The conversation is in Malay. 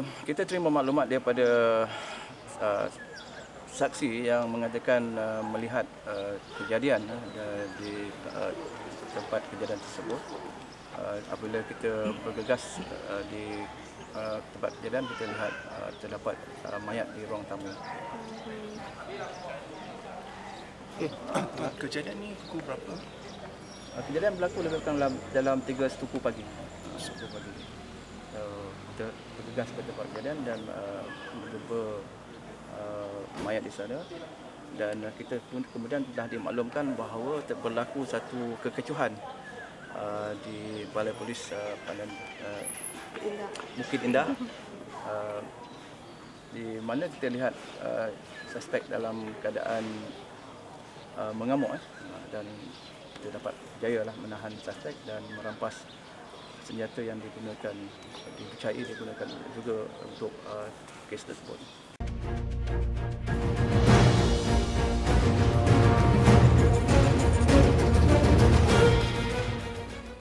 Kita terima maklumat daripada saksi yang mengatakan melihat kejadian di tempat kejadian tersebut. Apabila kita bergegas di tempat kejadian, kita lihat terdapat mayat di ruang tamu. Kejadian ni pukul berapa? Kejadian berlaku lebih kurang dalam 3 suku pagi. Kita bergegas ke tempat kejadian dan menjumpa mayat di sana, dan kita kemudian telah dimaklumkan bahawa berlaku satu kekecohan di Balai Polis Bukit Indah, di mana kita lihat suspek dalam keadaan mengamuk, dan kita dapat berjaya menahan suspek dan merampas senjata yang dipercayai digunakan juga untuk kes tersebut.